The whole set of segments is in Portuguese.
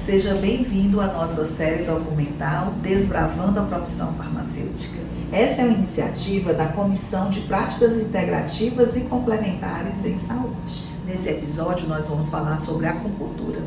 Seja bem-vindo à nossa série documental Desbravando a Profissão Farmacêutica. Essa é uma iniciativa da Comissão de Práticas Integrativas e Complementares em Saúde. Nesse episódio nós vamos falar sobre a acupuntura.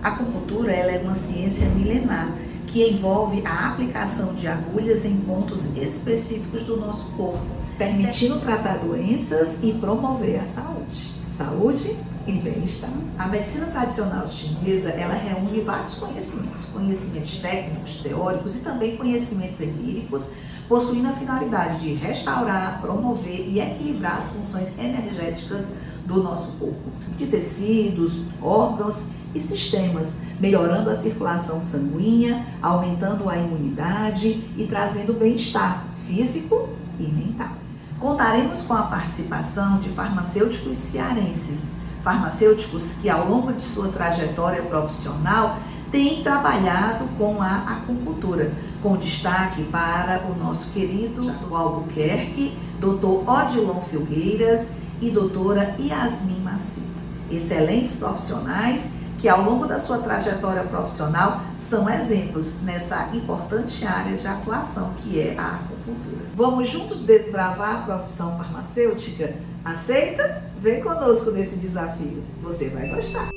A acupuntura ela é uma ciência milenar que envolve a aplicação de agulhas em pontos específicos do nosso corpo, permitindo tratar doenças e promover a saúde. Saúde e bem-estar. A medicina tradicional chinesa, ela reúne vários conhecimentos técnicos, teóricos e também conhecimentos empíricos, possuindo a finalidade de restaurar, promover e equilibrar as funções energéticas do nosso corpo, de tecidos, órgãos e sistemas, melhorando a circulação sanguínea, aumentando a imunidade e trazendo bem-estar físico e mental. Contaremos com a participação de farmacêuticos cearenses, farmacêuticos que ao longo de sua trajetória profissional têm trabalhado com a acupuntura, com destaque para o nosso querido do Albuquerque, Dr. Odilon Filgueiras e doutora Yasmin Macedo. Excelentes profissionais que ao longo da sua trajetória profissional são exemplos nessa importante área de atuação que é a acupuntura. Vamos juntos desbravar a profissão farmacêutica? Aceita? Vem conosco nesse desafio, você vai gostar.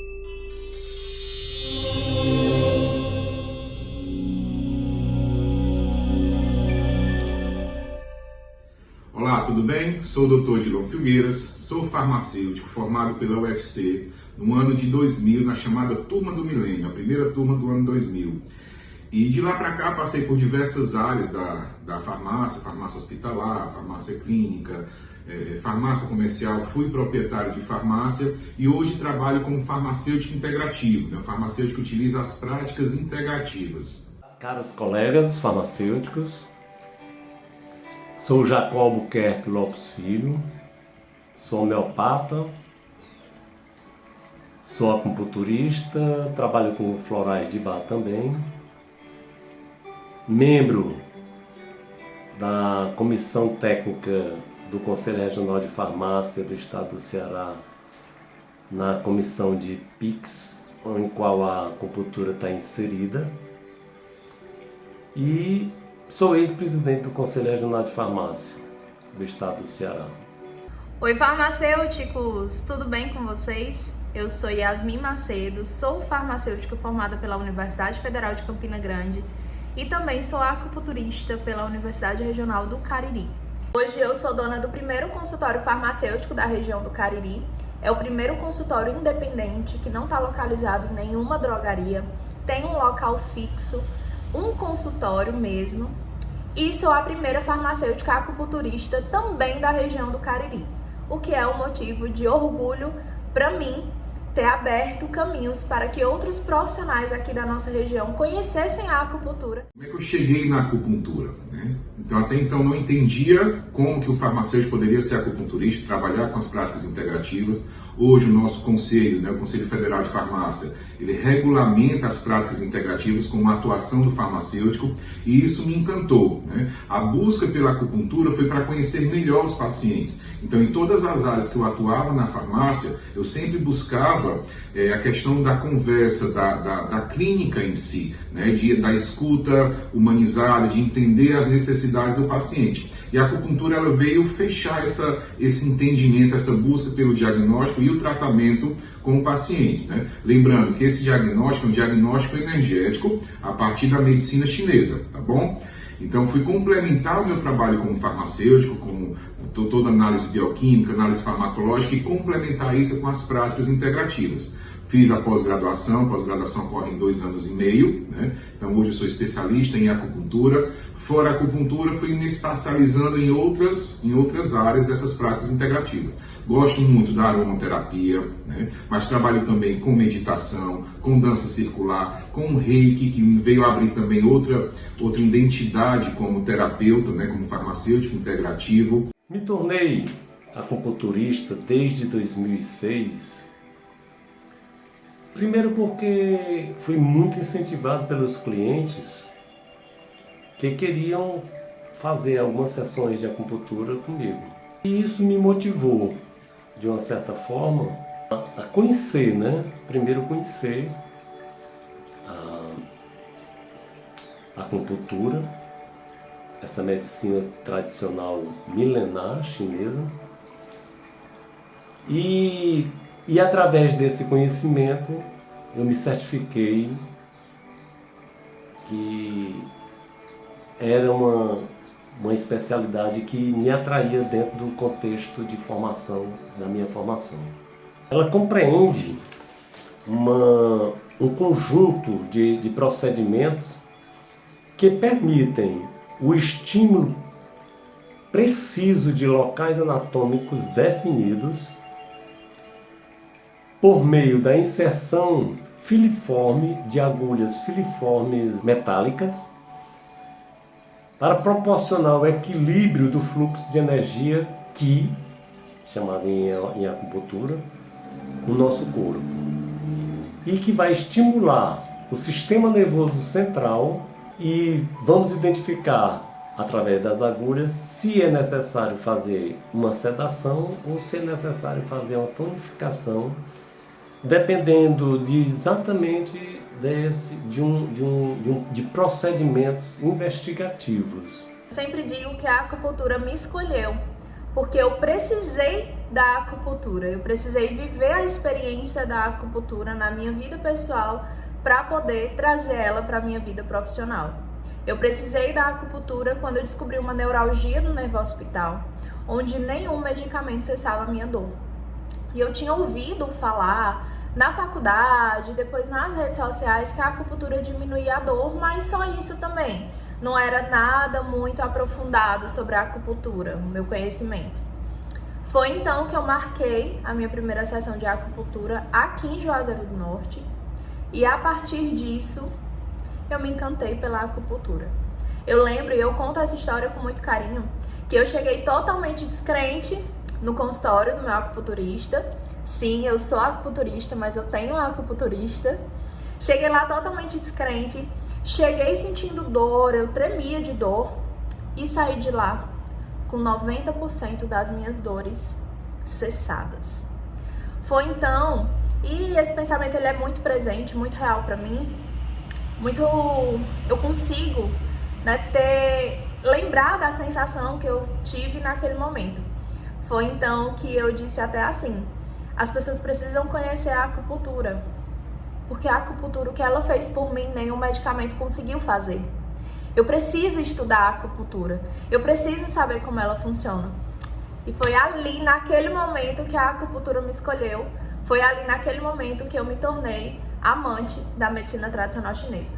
Olá, tudo bem? Sou o Dr. Odilon Filgueiras, sou farmacêutico formado pela UFC no ano de 2000, na chamada Turma do Milênio, a primeira turma do ano 2000. E de lá para cá passei por diversas áreas da farmácia, farmácia hospitalar, farmácia clínica, farmácia comercial, fui proprietário de farmácia e hoje trabalho como farmacêutico integrativo, né? Farmacêutico que utiliza as práticas integrativas. Caros colegas farmacêuticos, sou Jacó Albuquerque Lopes Filho, sou homeopata, sou acupunturista, trabalho com florais de Bach também, membro da Comissão Técnica do Conselho Regional de Farmácia do Estado do Ceará, na comissão de PICS, em qual a acupuntura está inserida, e sou ex-presidente do Conselho Regional de Farmácia do Estado do Ceará. Oi farmacêuticos, tudo bem com vocês? Eu sou Yasmin Macedo, sou farmacêutica formada pela Universidade Federal de Campina Grande e também sou acupunturista pela Universidade Regional do Cariri. Hoje eu sou dona do primeiro consultório farmacêutico da região do Cariri. É o primeiro consultório independente que não está localizado em nenhuma drogaria, tem um local fixo, um consultório mesmo, e sou a primeira farmacêutica acupunturista também da região do Cariri, o que é um motivo de orgulho para mim ter aberto caminhos para que outros profissionais aqui da nossa região conhecessem a acupuntura. Como é que eu cheguei na acupuntura, né? Então, até então não entendia como que o farmacêutico poderia ser acupunturista, trabalhar com as práticas integrativas. Hoje o nosso conselho, né, o Conselho Federal de Farmácia, ele regulamenta as práticas integrativas como uma atuação do farmacêutico e isso me encantou, né? A busca pela acupuntura foi para conhecer melhor os pacientes. Então, em todas as áreas que eu atuava na farmácia, eu sempre buscava a questão da conversa, da clínica em si, né? Da escuta humanizada, de entender as necessidades do paciente. E a acupuntura ela veio fechar esse entendimento, essa busca pelo diagnóstico e o tratamento com o paciente, né? Lembrando que esse diagnóstico é um diagnóstico energético a partir da medicina chinesa, tá bom? Então fui complementar o meu trabalho como farmacêutico, como toda análise bioquímica, análise farmacológica e complementar isso com as práticas integrativas. Fiz a pós-graduação ocorre em 2 anos e meio, né? Então hoje eu sou especialista em acupuntura. Fora a acupuntura, fui me especializando em outras áreas dessas práticas integrativas. Gosto muito da aromaterapia, né? Mas trabalho também com meditação, com dança circular, com reiki, que veio abrir também outra identidade como terapeuta, né? Como farmacêutico integrativo. Me tornei acupunturista desde 2006. Primeiro porque fui muito incentivado pelos clientes que queriam fazer algumas sessões de acupuntura comigo. E isso me motivou, de uma certa forma, a conhecer, né? Primeiro conhecer acupuntura, essa medicina tradicional milenar chinesa. E através desse conhecimento eu me certifiquei que era uma especialidade que me atraía dentro do contexto de formação, da minha formação. Ela compreende um conjunto de procedimentos que permitem o estímulo preciso de locais anatômicos definidos por meio da inserção filiforme de agulhas filiformes metálicas para proporcionar o equilíbrio do fluxo de energia Qi, chamado em acupuntura, no nosso corpo, e que vai estimular o sistema nervoso central, e vamos identificar através das agulhas se é necessário fazer uma sedação ou se é necessário fazer uma tonificação, dependendo exatamente de procedimentos investigativos. Sempre digo que a acupuntura me escolheu, porque eu precisei da acupuntura, eu precisei viver a experiência da acupuntura na minha vida pessoal para poder trazer ela para a minha vida profissional. Eu precisei da acupuntura quando eu descobri uma neuralgia no nervo hospital, onde nenhum medicamento cessava a minha dor. E eu tinha ouvido falar na faculdade, depois nas redes sociais, que a acupuntura diminuía a dor, mas só isso também. Não era nada muito aprofundado sobre a acupuntura, o meu conhecimento. Foi então que eu marquei a minha primeira sessão de acupuntura aqui em Juazeiro do Norte, e a partir disso eu me encantei pela acupuntura. Eu lembro, e eu conto essa história com muito carinho, que eu cheguei totalmente descrente no consultório do meu acupunturista. Sim, eu sou acupunturista, mas eu tenho um acupunturista. Cheguei lá totalmente descrente, cheguei sentindo dor, eu tremia de dor e saí de lá com 90% das minhas dores cessadas. Foi então, e esse pensamento ele é muito presente, muito real para mim, eu consigo, lembrar da sensação que eu tive naquele momento. Foi então que eu disse até assim: as pessoas precisam conhecer a acupuntura, porque a acupuntura, o que ela fez por mim, nenhum medicamento conseguiu fazer. Eu preciso estudar a acupuntura, eu preciso saber como ela funciona. E foi ali, naquele momento, que a acupuntura me escolheu, foi ali, naquele momento, que eu me tornei amante da medicina tradicional chinesa.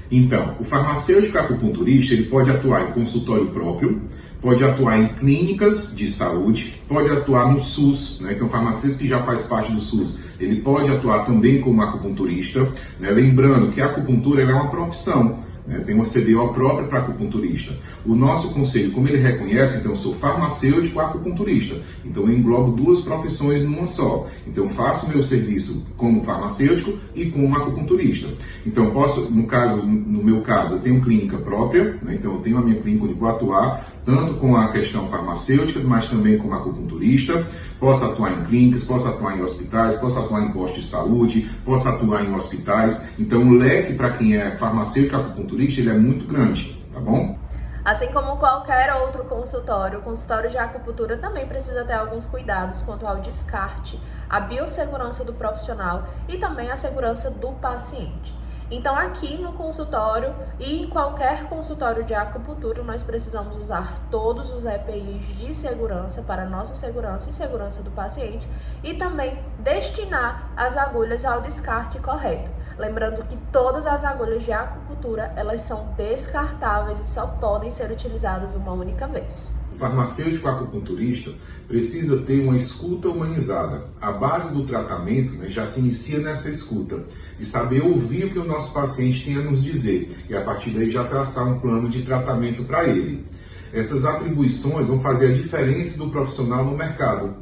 Então, o farmacêutico acupunturista ele pode atuar em consultório próprio, pode atuar em clínicas de saúde, pode atuar no SUS, né? Então, o farmacêutico que já faz parte do SUS, ele pode atuar também como acupunturista, né? Lembrando que a acupuntura ela é uma profissão, né? Tem uma CBO própria para acupunturista. O nosso conselho, como ele reconhece, então eu sou farmacêutico acupunturista, então eu englobo duas profissões numa só. Então faço o meu serviço como farmacêutico e como acupunturista. Então posso, no meu caso, eu tenho clínica própria, né? Então eu tenho a minha clínica onde vou atuar tanto com a questão farmacêutica, mas também como acupunturista. Posso atuar em clínicas, posso atuar em hospitais, posso atuar em postos de saúde, posso atuar em hospitais. Então o leque para quem é farmacêutico acupunturista ele é muito grande, tá bom? Assim como qualquer outro consultório, o consultório de acupuntura também precisa ter alguns cuidados quanto ao descarte, a biossegurança do profissional e também a segurança do paciente. Então aqui no consultório e em qualquer consultório de acupuntura nós precisamos usar todos os EPIs de segurança para nossa segurança e segurança do paciente e também destinar as agulhas ao descarte correto. Lembrando que todas as agulhas de acupuntura elas são descartáveis e só podem ser utilizadas uma única vez. O farmacêutico acupunturista precisa ter uma escuta humanizada. A base do tratamento, né, já se inicia nessa escuta, de saber ouvir o que o nosso paciente tem a nos dizer e a partir daí já traçar um plano de tratamento para ele. Essas atribuições vão fazer a diferença do profissional no mercado,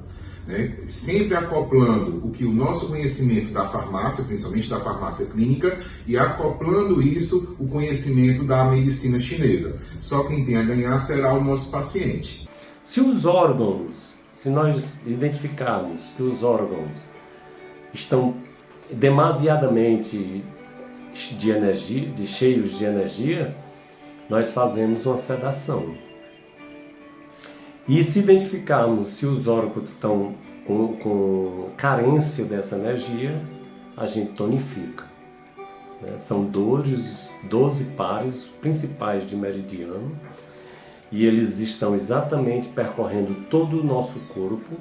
né? Sempre acoplando o que o nosso conhecimento da farmácia, principalmente da farmácia clínica, e acoplando isso o conhecimento da medicina chinesa. Só quem tem a ganhar será o nosso paciente. Se nós identificarmos que os órgãos estão demasiadamente cheios de energia, nós fazemos uma sedação. E se identificarmos se os órgãos estão com carência dessa energia, a gente tonifica. São 12 pares principais de meridiano e eles estão exatamente percorrendo todo o nosso corpo.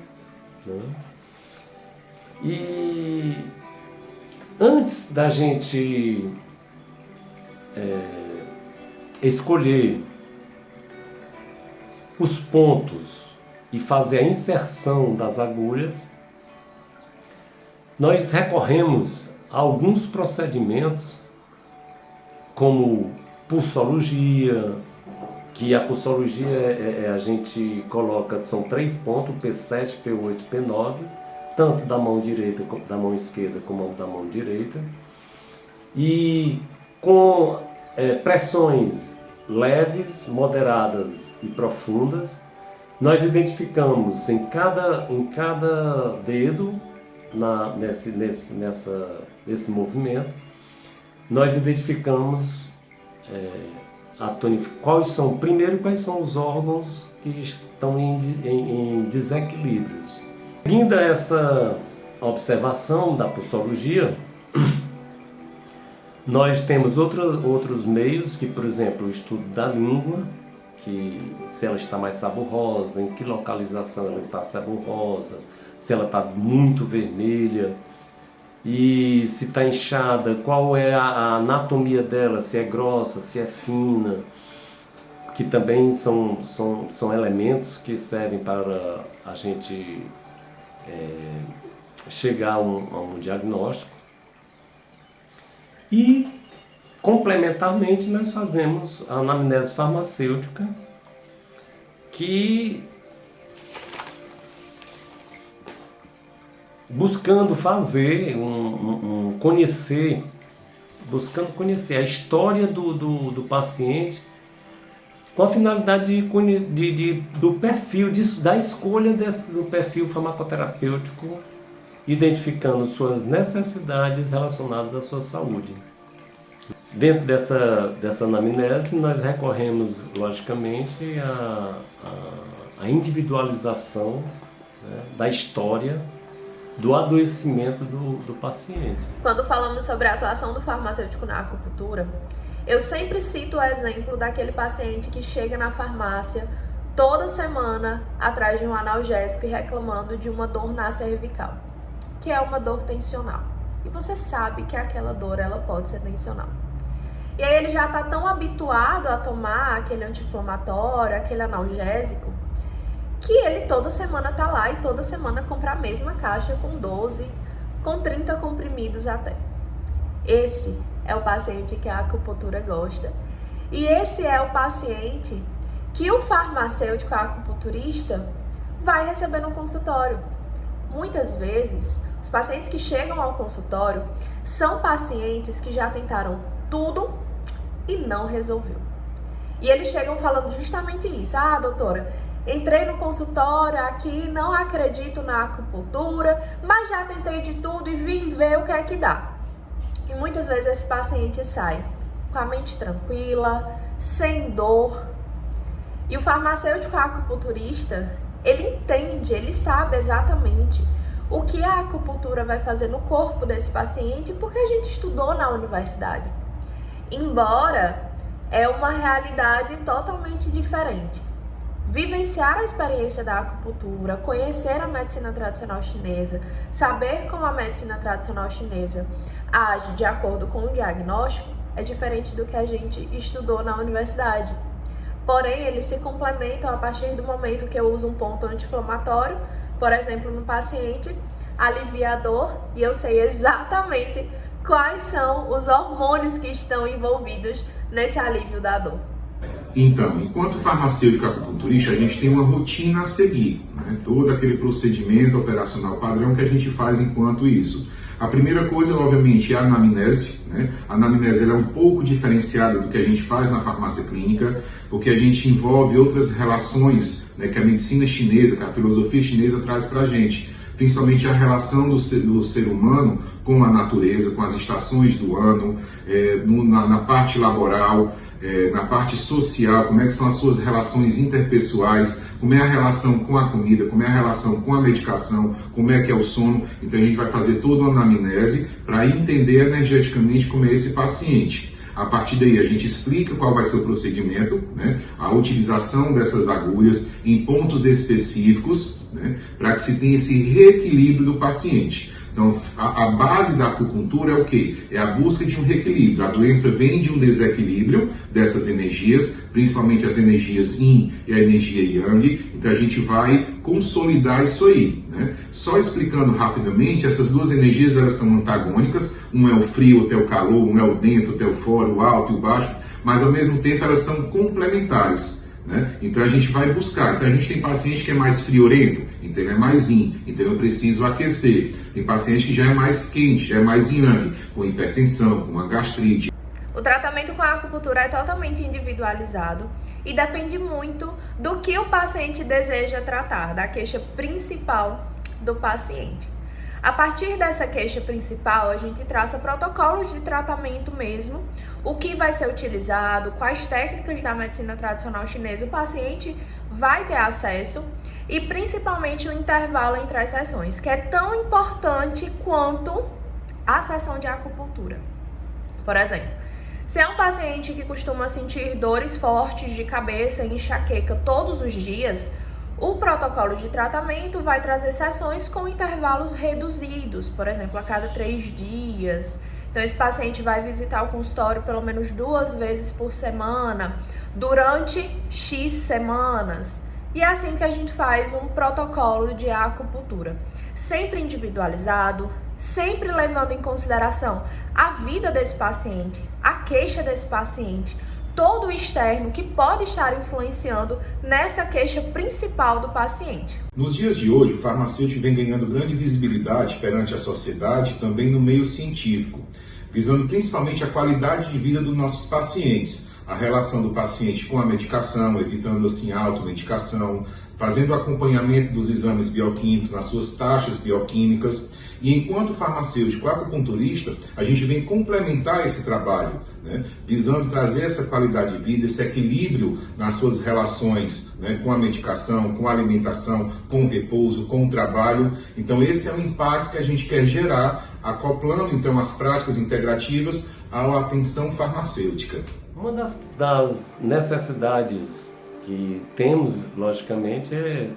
E antes da gente escolher os pontos e fazer a inserção das agulhas, nós recorremos a alguns procedimentos como pulsologia, que a pulsologia a gente coloca, são 3 pontos, P7, P8, P9, tanto da mão direita, da mão esquerda como da mão direita, e com pressões leves, moderadas e profundas, nós identificamos em cada dedo, nesse movimento, nós identificamos quais são os órgãos que estão em desequilíbrios. Seguindo essa observação da pulsologia, nós temos outros meios, que, por exemplo, o estudo da língua, que se ela está mais saborrosa, em que localização ela está saborrosa, se ela está muito vermelha, e se está inchada, qual é a anatomia dela, se é grossa, se é fina, que também são elementos que servem para a gente chegar a um diagnóstico. E, complementarmente, nós fazemos a anamnese farmacêutica, que buscando conhecer a história do paciente, com a finalidade do perfil, da escolha do perfil farmacoterapêutico, identificando suas necessidades relacionadas à sua saúde. Dentro dessa anamnese, nós recorremos, logicamente, à individualização, né, da história do adoecimento do paciente. Quando falamos sobre a atuação do farmacêutico na acupuntura, eu sempre cito o exemplo daquele paciente que chega na farmácia toda semana atrás de um analgésico e reclamando de uma dor na cervical, que é uma dor tensional. E você sabe que aquela dor ela pode ser tensional. E aí ele já está tão habituado a tomar aquele anti-inflamatório, aquele analgésico, que ele toda semana tá lá e toda semana compra a mesma caixa com 12, com 30 comprimidos até. Esse é o paciente que a acupuntura gosta. E esse é o paciente que o farmacêutico, a acupunturista, vai receber no consultório. Muitas vezes, os pacientes que chegam ao consultório são pacientes que já tentaram tudo e não resolveu. E eles chegam falando justamente isso. Ah, doutora, entrei no consultório aqui, não acredito na acupuntura, mas já tentei de tudo e vim ver o que é que dá. E muitas vezes esse paciente sai com a mente tranquila, sem dor. E o farmacêutico acupunturista, ele entende, ele sabe exatamente o que a acupuntura vai fazer no corpo desse paciente, porque a gente estudou na universidade. Embora é uma realidade totalmente diferente. Vivenciar a experiência da acupuntura, conhecer a medicina tradicional chinesa, saber como a medicina tradicional chinesa age de acordo com o diagnóstico, é diferente do que a gente estudou na universidade. Porém, eles se complementam a partir do momento que eu uso um ponto anti-inflamatório, por exemplo, no paciente, alivia a dor, e eu sei exatamente quais são os hormônios que estão envolvidos nesse alívio da dor. Então, enquanto farmacêutico acupunturista, a gente tem uma rotina a seguir, né? Todo aquele procedimento operacional padrão que a gente faz enquanto isso. A primeira coisa, obviamente, é a anamnese, né? A anamnese ela é um pouco diferenciada do que a gente faz na farmácia clínica, porque a gente envolve outras relações, né, que a medicina chinesa, que a filosofia chinesa traz para a gente, principalmente a relação do ser humano com a natureza, com as estações do ano, na parte laboral, na parte social, como é que são as suas relações interpessoais, como é a relação com a comida, como é a relação com a medicação, como é que é o sono. Então a gente vai fazer toda uma anamnese para entender energeticamente como é esse paciente. A partir daí a gente explica qual vai ser o procedimento, né? A utilização dessas agulhas em pontos específicos, né? Para que se tenha esse reequilíbrio do paciente. Então, a base da acupuntura é o quê? É a busca de um reequilíbrio. A doença vem de um desequilíbrio dessas energias, principalmente as energias Yin e a energia Yang. Então, a gente vai consolidar isso aí, né? Só explicando rapidamente, essas duas energias elas são antagônicas. Um é o frio, outro é o calor, um é o dentro, outro é o fora, o alto e o baixo. Mas, ao mesmo tempo, elas são complementares. Né? Então a gente vai buscar. Então a gente tem paciente que é mais friorento, então ele é mais yin, então eu preciso aquecer. Tem paciente que já é mais quente, já é mais yang, com hipertensão, com uma gastrite. O tratamento com a acupuntura é totalmente individualizado e depende muito do que o paciente deseja tratar, da queixa principal do paciente. A partir dessa queixa principal, a gente traça protocolos de tratamento mesmo, o que vai ser utilizado, quais técnicas da medicina tradicional chinesa o paciente vai ter acesso e principalmente o intervalo entre as sessões, que é tão importante quanto a sessão de acupuntura. Por exemplo, se é um paciente que costuma sentir dores fortes de cabeça e enxaqueca todos os dias, o protocolo de tratamento vai trazer sessões com intervalos reduzidos, por exemplo, a cada 3 dias. Então, esse paciente vai visitar o consultório pelo menos 2 vezes por semana, durante X semanas. E é assim que a gente faz um protocolo de acupuntura. Sempre individualizado, sempre levando em consideração a vida desse paciente, a queixa desse paciente, todo o externo que pode estar influenciando nessa queixa principal do paciente. Nos dias de hoje, o farmacêutico vem ganhando grande visibilidade perante a sociedade e também no meio científico, visando principalmente a qualidade de vida dos nossos pacientes, a relação do paciente com a medicação, evitando assim a automedicação, fazendo o acompanhamento dos exames bioquímicos nas suas taxas bioquímicas. E enquanto farmacêutico acupunturista, a gente vem complementar esse trabalho, né, visando trazer essa qualidade de vida, esse equilíbrio nas suas relações, né, com a medicação, com a alimentação, com o repouso, com o trabalho. Então esse é o impacto que a gente quer gerar, acoplando então as práticas integrativas à atenção farmacêutica. Uma das necessidades que temos, logicamente, é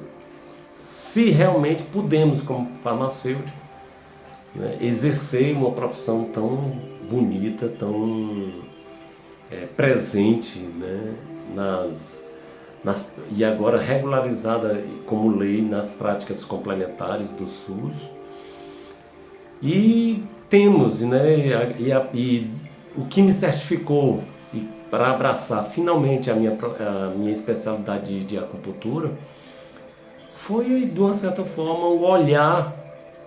se realmente podemos, como farmacêutico, né, exercer uma profissão tão bonita, tão presente, né, e agora regularizada como lei nas práticas complementares do SUS. E temos, né, e o que me certificou para abraçar finalmente a minha especialidade de acupuntura foi, de uma certa forma, o olhar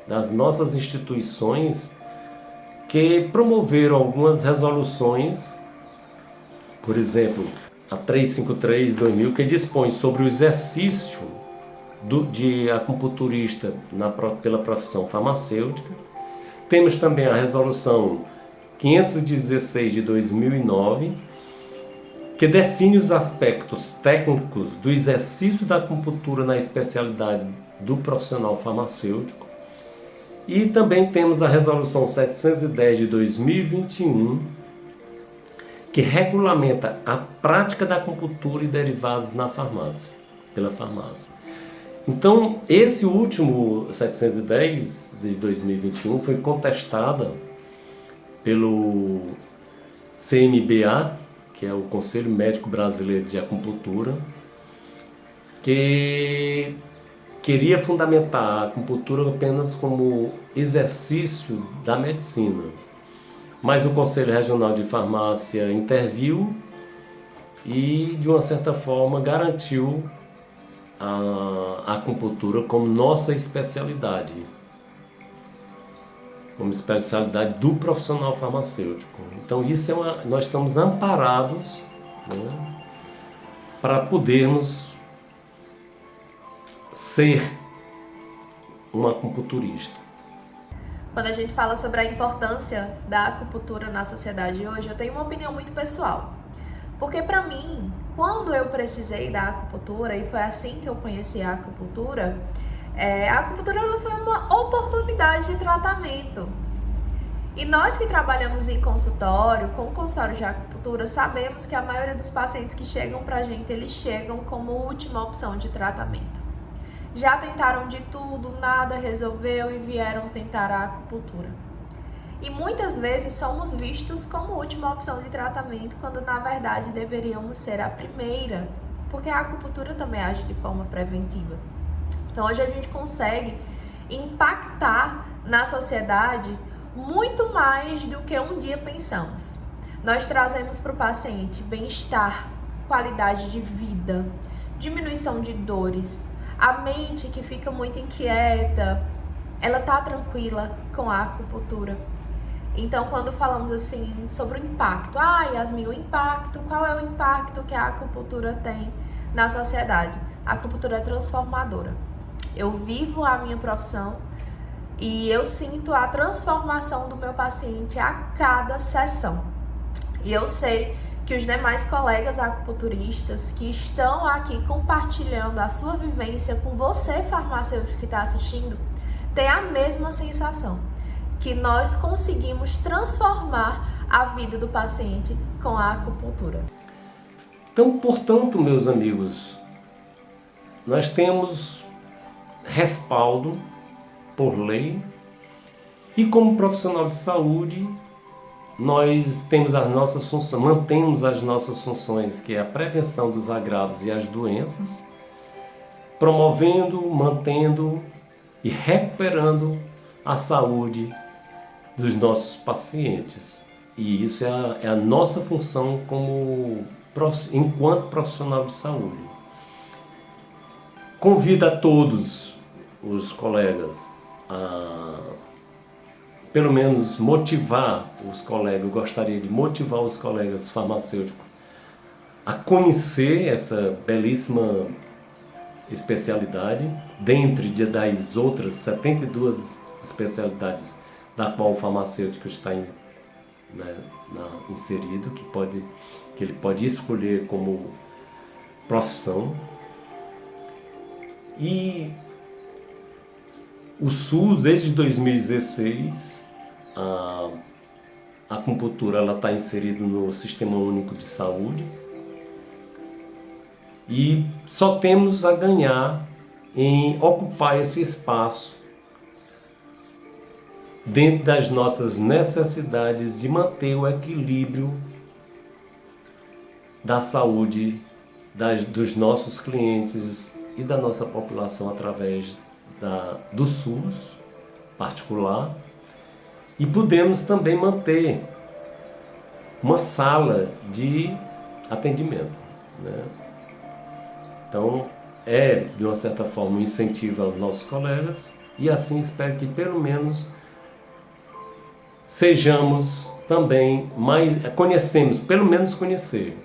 das nossas instituições que promoveram algumas resoluções, por exemplo, a 353 de 2000, que dispõe sobre o exercício de acupunturista pela profissão farmacêutica. Temos também a resolução 516 de 2009, que define os aspectos técnicos do exercício da acupuntura na especialidade do profissional farmacêutico. E também temos a resolução 710 de 2021, que regulamenta a prática da acupuntura e derivados na farmácia, pela farmácia. Então, esse último 710 de 2021 foi contestada pelo CMBA, que é o Conselho Médico Brasileiro de Acupuntura, que queria fundamentar a acupuntura apenas como exercício da medicina. Mas o Conselho Regional de Farmácia interviu e, de uma certa forma, garantiu a acupuntura como nossa especialidade, como especialidade do profissional farmacêutico. Então, nós estamos amparados, né, para podermos ser um acupunturista. Quando a gente fala sobre a importância da acupuntura na sociedade hoje, eu tenho uma opinião muito pessoal. Porque para mim, quando eu precisei da acupuntura, e foi assim que eu conheci a acupuntura ela foi uma oportunidade de tratamento. E nós que trabalhamos em consultório, com consultório de acupuntura, sabemos que a maioria dos pacientes que chegam pra gente, eles chegam como última opção de tratamento. Já tentaram de tudo, nada resolveu e vieram tentar a acupuntura. E muitas vezes somos vistos como última opção de tratamento, quando na verdade deveríamos ser a primeira, porque a acupuntura também age de forma preventiva. Então hoje a gente consegue impactar na sociedade muito mais do que um dia pensamos. Nós trazemos para o paciente bem-estar, qualidade de vida, diminuição de dores, a mente que fica muito inquieta, ela tá tranquila com a acupuntura. Então, quando falamos assim sobre o impacto, Yasmin, o impacto, qual é o impacto que a acupuntura tem na sociedade? A acupuntura é transformadora. Eu vivo a minha profissão e eu sinto a transformação do meu paciente a cada sessão. E eu sei que os demais colegas acupunturistas que estão aqui compartilhando a sua vivência com você, farmacêutico que está assistindo, têm a mesma sensação, que nós conseguimos transformar a vida do paciente com a acupuntura. Então, portanto, meus amigos, nós temos respaldo por lei e como profissional de saúde nós temos as nossas funções, mantemos as nossas funções, que é a prevenção dos agravos e as doenças, promovendo, mantendo e recuperando a saúde dos nossos pacientes. E isso é a nossa função enquanto profissional de saúde. Convido a todos os colegas a, pelo menos, motivar os colegas, eu gostaria de motivar os colegas farmacêuticos a conhecer essa belíssima especialidade, dentre das outras 72 especialidades da qual o farmacêutico está inserido, que ele pode escolher como profissão. E o SUS, desde 2016, a acupuntura está inserida no Sistema Único de Saúde e só temos a ganhar em ocupar esse espaço dentro das nossas necessidades de manter o equilíbrio da saúde dos nossos clientes e da nossa população através do SUS particular, e podemos também manter uma sala de atendimento, né? Então, de uma certa forma, um incentivo aos nossos colegas, e assim espero que pelo menos sejamos também pelo menos conhecer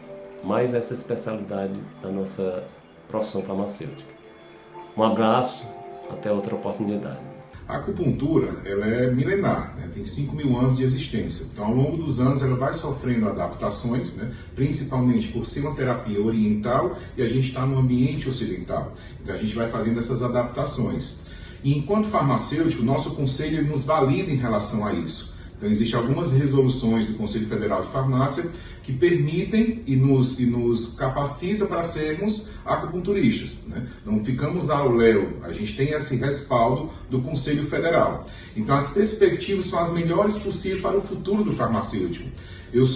mais essa especialidade da nossa profissão farmacêutica. Um abraço, até outra oportunidade. A acupuntura, ela é milenar, né? Tem 5.000 anos de existência. Então, ao longo dos anos, ela vai sofrendo adaptações, né? Principalmente por ser uma terapia oriental e a gente está no ambiente ocidental. Então, a gente vai fazendo essas adaptações. E, enquanto farmacêutico, nosso conselho nos valida em relação a isso. Então, existem algumas resoluções do Conselho Federal de Farmácia que permitem e nos capacitam para sermos acupunturistas, né? Não ficamos ao léu, a gente tem esse respaldo do Conselho Federal. Então, as perspectivas são as melhores possíveis para o futuro do farmacêutico. Eu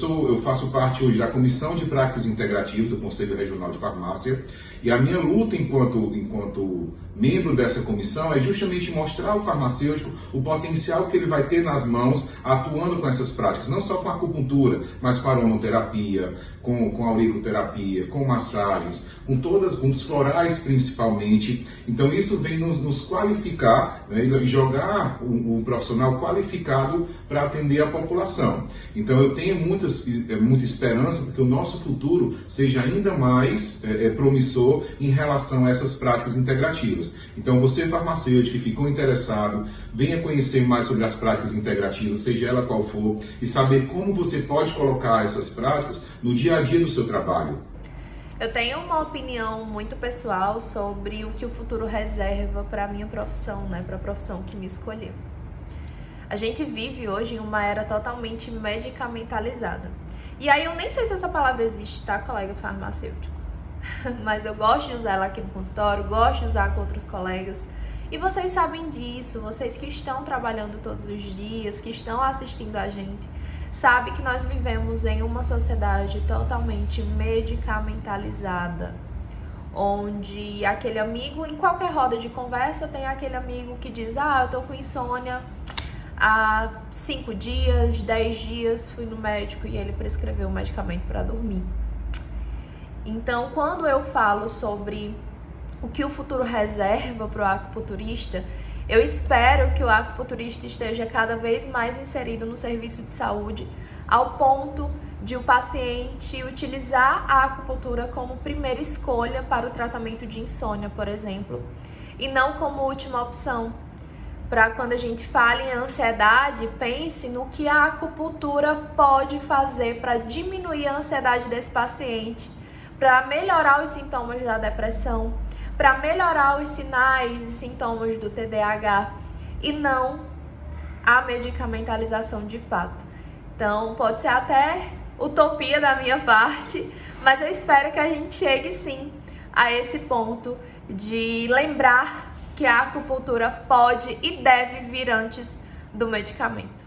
faço parte hoje da Comissão de Práticas Integrativas do Conselho Regional de Farmácia, e a minha luta enquanto membro dessa comissão é justamente mostrar ao farmacêutico o potencial que ele vai ter nas mãos atuando com essas práticas, não só com a acupuntura, mas com a aromaterapia, com a auriculoterapia, com massagens, com os florais principalmente. Então isso vem nos qualificar, né, e jogar um profissional qualificado para atender a população. Então eu tenho muita esperança porque o nosso futuro seja ainda mais promissor em relação a essas práticas integrativas. Então, você farmacêutico que ficou interessado, venha conhecer mais sobre as práticas integrativas, seja ela qual for, e saber como você pode colocar essas práticas no dia a dia do seu trabalho. Eu tenho uma opinião muito pessoal sobre o que o futuro reserva para a minha profissão, né? Para a profissão que me escolheu. A gente vive hoje em uma era totalmente medicamentalizada. E aí eu nem sei se essa palavra existe, tá, colega farmacêutico? Mas eu gosto de usar ela aqui no consultório, gosto de usar com outros colegas. E vocês sabem disso, vocês que estão trabalhando todos os dias, que estão assistindo a gente, sabe que nós vivemos em uma sociedade totalmente medicamentalizada, onde aquele amigo, em qualquer roda de conversa, tem aquele amigo que diz: eu tô com insônia há 5 dias, 10 dias, fui no médico e ele prescreveu um medicamento para dormir. Então, quando eu falo sobre o que o futuro reserva para o acupunturista, eu espero que o acupunturista esteja cada vez mais inserido no serviço de saúde, ao ponto de o paciente utilizar a acupuntura como primeira escolha para o tratamento de insônia, por exemplo, e não como última opção. Para quando a gente fala em ansiedade, pense no que a acupuntura pode fazer para diminuir a ansiedade desse paciente, para melhorar os sintomas da depressão, para melhorar os sinais e sintomas do TDAH, e não a medicamentalização de fato. Então, pode ser até utopia da minha parte, mas eu espero que a gente chegue sim a esse ponto de lembrar que a acupuntura pode e deve vir antes do medicamento.